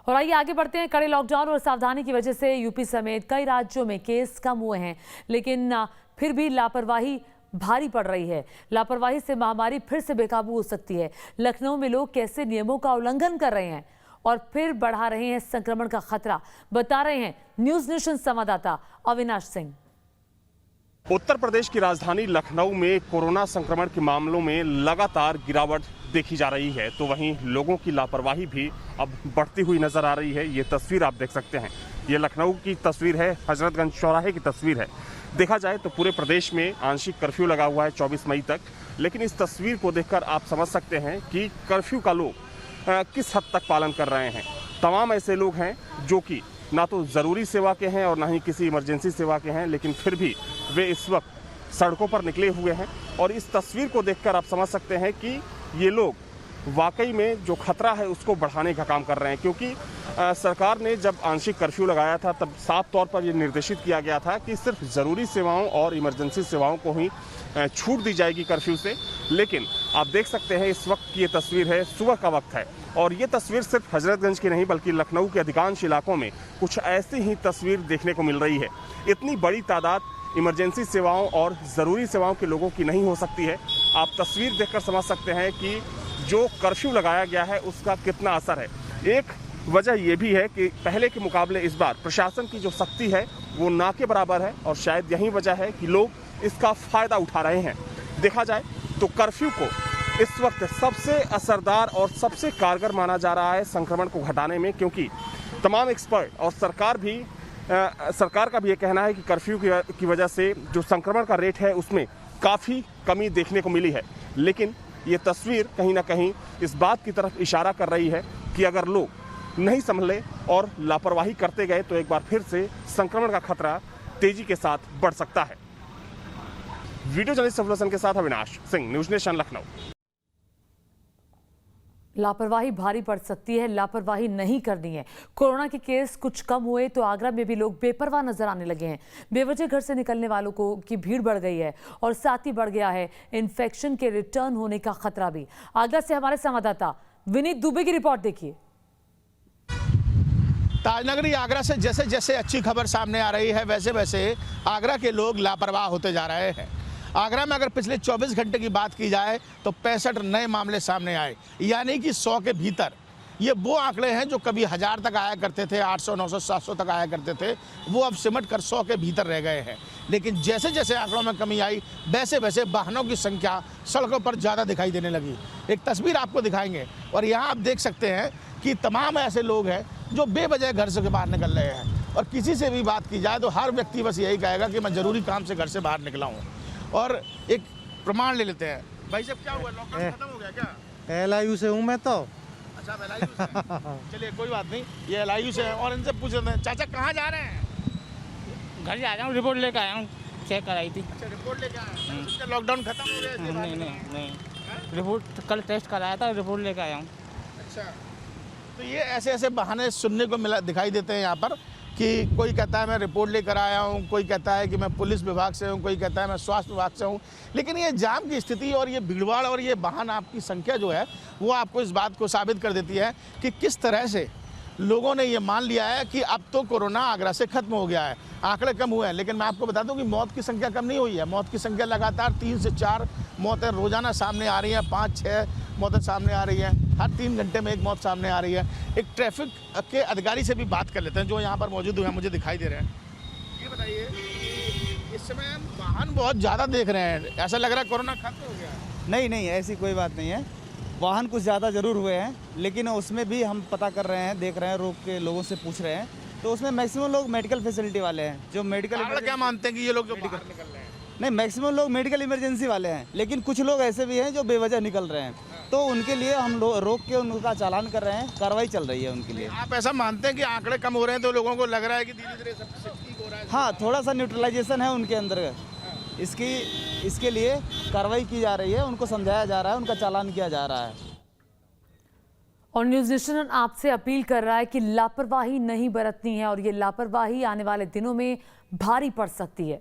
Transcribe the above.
और आइए आगे बढ़ते हैं। कड़े लॉकडाउन और सावधानी की वजह से यूपी समेत कई राज्यों में केस कम हुए हैं, लेकिन फिर भी लापरवाही भारी पड़ रही है। लापरवाही से महामारी फिर से बेकाबू हो सकती है। लखनऊ में लोग कैसे नियमों का उल्लंघन कर रहे हैं और फिर बढ़ा रहे हैं संक्रमण का खतरा, बता रहे हैं न्यूज नेशन संवाददाता अविनाश सिंह। उत्तर प्रदेश की राजधानी लखनऊ में कोरोना संक्रमण के मामलों में लगातार गिरावट देखी जा रही है, तो वहीं लोगों की लापरवाही भी अब बढ़ती हुई नजर आ रही है। ये तस्वीर आप देख सकते हैं, ये लखनऊ की तस्वीर है, हजरतगंज चौराहे की तस्वीर है। देखा जाए तो पूरे प्रदेश में आंशिक कर्फ्यू लगा हुआ है 24 मई तक, लेकिन इस तस्वीर को देखकर आप समझ सकते हैं कि कर्फ्यू का लोग किस हद तक पालन कर रहे हैं। तमाम ऐसे लोग हैं जो कि ना तो ज़रूरी सेवा के हैं और ना ही किसी इमरजेंसी सेवा के हैं, लेकिन फिर भी वे इस वक्त सड़कों पर निकले हुए हैं। और इस तस्वीर को देखकर आप समझ सकते हैं कि ये लोग वाकई में जो खतरा है उसको बढ़ाने का काम कर रहे हैं, क्योंकि सरकार ने जब आंशिक कर्फ्यू लगाया था तब साफ तौर पर यह निर्देशित किया गया था कि सिर्फ ज़रूरी सेवाओं और इमरजेंसी सेवाओं को ही छूट दी जाएगी कर्फ्यू से। लेकिन आप देख सकते हैं इस वक्त की ये तस्वीर है, सुबह का वक्त है, और ये तस्वीर सिर्फ हजरतगंज की नहीं बल्कि लखनऊ के अधिकांश इलाकों में कुछ ऐसी ही तस्वीर देखने को मिल रही है। इतनी बड़ी तादाद इमरजेंसी सेवाओं और ज़रूरी सेवाओं के लोगों की नहीं हो सकती है। आप तस्वीर देखकर समझ सकते हैं कि जो कर्फ्यू लगाया गया है उसका कितना असर है। एक वजह यह भी है कि पहले के मुकाबले इस बार प्रशासन की जो सख्ती है वो ना के बराबर है, और शायद यही वजह है कि लोग इसका फ़ायदा उठा रहे हैं। देखा जाए तो कर्फ्यू को इस वक्त सबसे असरदार और सबसे कारगर माना जा रहा है संक्रमण को घटाने में, क्योंकि तमाम एक्सपर्ट और सरकार का भी ये कहना है कि कर्फ्यू की वजह से जो संक्रमण का रेट है उसमें काफ़ी कमी देखने को मिली है। लेकिन ये तस्वीर कहीं ना कहीं इस बात की तरफ इशारा कर रही है कि अगर लोग नहीं संभले और लापरवाही करते गए तो एक बार फिर से संक्रमण का खतरा तेजी के साथ बढ़ सकता है। वीडियो जर्नलिस्ट सफलसन के साथ अविनाश सिंह, न्यूज नेशन लखनऊ। लापरवाही भारी पड़ सकती है, लापरवाही नहीं करनी है। कोरोना के केस कुछ कम हुए तो आगरा में भी लोग बेपरवाह नजर आने लगे हैं। बेवजह घर से निकलने वालों की भीड़ बढ़ गई है और साथ ही बढ़ गया है इन्फेक्शन के रिटर्न होने का खतरा भी। आगरा से हमारे संवाददाता विनीत दुबे की रिपोर्ट देखिए। ताजनगरी आगरा से जैसे जैसे अच्छी खबर सामने आ रही है वैसे वैसे आगरा के लोग लापरवाह होते जा रहे हैं। आगरा में अगर पिछले 24 घंटे की बात की जाए तो 65 नए मामले सामने आए, यानी कि 100 के भीतर। ये वो आंकड़े हैं जो कभी 1000 तक आया करते थे, 800, 900, 700 तक आया करते थे, वो अब सिमट कर 100 के भीतर रह गए हैं। लेकिन जैसे जैसे आंकड़ों में कमी आई वैसे वैसे वाहनों की संख्या सड़कों पर ज़्यादा दिखाई देने लगी। एक तस्वीर आपको दिखाएंगे, और यहाँ आप देख सकते हैं कि तमाम ऐसे लोग हैं जो बेवजह घर से बाहर निकल रहे हैं। और किसी से भी बात की जाए तो हर व्यक्ति बस यही कहेगा कि मैं ज़रूरी काम से घर से बाहर निकला हूँ। और एक प्रमाण ले लेते हैं। भाई साहब, क्या हुआ, लॉकडाउन खत्म हो गया क्या? LIU से हूँ मैं तो। अच्छा, LIU से। चलिए कोई बात नहीं, ये LIU से है। और इनसे पूछ लेते हैं, चाचा कहाँ जा रहे हैं? घर जा रहा हूँ, रिपोर्ट लेकर आया हूँ, चेक कराई थी। अच्छा, रिपोर्ट लेकर आए हैं। लॉकडाउन खत्म हो गया? नहीं, रिपोर्ट कल टेस्ट कराया था, रिपोर्ट लेकर आया हूँ। अच्छा, तो ये ऐसे ऐसे बहाने सुनने को दिखाई देते हैं यहाँ पर कि कोई कहता है मैं रिपोर्ट लेकर आया हूँ, कोई कहता है कि मैं पुलिस विभाग से हूँ, कोई कहता है मैं स्वास्थ्य विभाग से हूँ। लेकिन ये जाम की स्थिति और ये भीड़भाड़ और ये वाहन आपकी संख्या जो है वो आपको इस बात को साबित कर देती है कि किस तरह से लोगों ने ये मान लिया है कि अब तो कोरोना आगरा से खत्म हो गया है। आंकड़े कम हुए हैं, लेकिन मैं आपको बता दूं कि मौत की संख्या कम नहीं हुई है। मौत की संख्या लगातार 3 से 4 मौतें रोजाना सामने आ रही हैं, 5-6 मौतें सामने आ रही हैं, हर 3 घंटे में एक मौत सामने आ रही है। एक ट्रैफिक के अधिकारी से भी बात कर लेते हैं जो यहाँ पर मौजूद हुए हैं, मुझे दिखाई दे रहे हैं। ये बताइए, इस समय वाहन बहुत ज़्यादा देख रहे हैं, ऐसा लग रहा है कोरोना खत्म हो गया है? नहीं, ऐसी कोई बात नहीं है। वाहन कुछ ज़्यादा ज़रूर हुए हैं, लेकिन उसमें भी हम पता कर रहे हैं, देख रहे हैं, रोक के लोगों से पूछ रहे हैं, तो उसमें मैक्सिमम लोग मेडिकल फैसिलिटी वाले हैं। जो मेडिकल क्या मानते हैं कि ये लोग जो बाहर निकल रहे हैं? नहीं, मैक्सिमम लोग मेडिकल इमरजेंसी वाले हैं, लेकिन कुछ लोग ऐसे भी हैं जो बेवजह निकल रहे हैं, तो उनके लिए हम रोक के उनका चालान कर रहे हैं, कार्रवाई चल रही है उनके लिए। आप ऐसा मानते हैं कि आंकड़े कम हो रहे हैं तो लोगों को लग रहा है कि धीरे धीरे सब ठीक हो रहा है? हाँ, थोड़ा सा न्यूट्रलाइजेशन है उनके अंदर, इसके लिए कार्रवाई की जा रही है, उनको समझाया जा रहा है, उनका चालान किया जा रहा है। और न्यूज नेशन आपसे अपील कर रहा है कि लापरवाही नहीं बरतनी है, और ये लापरवाही आने वाले दिनों में भारी पड़ सकती है।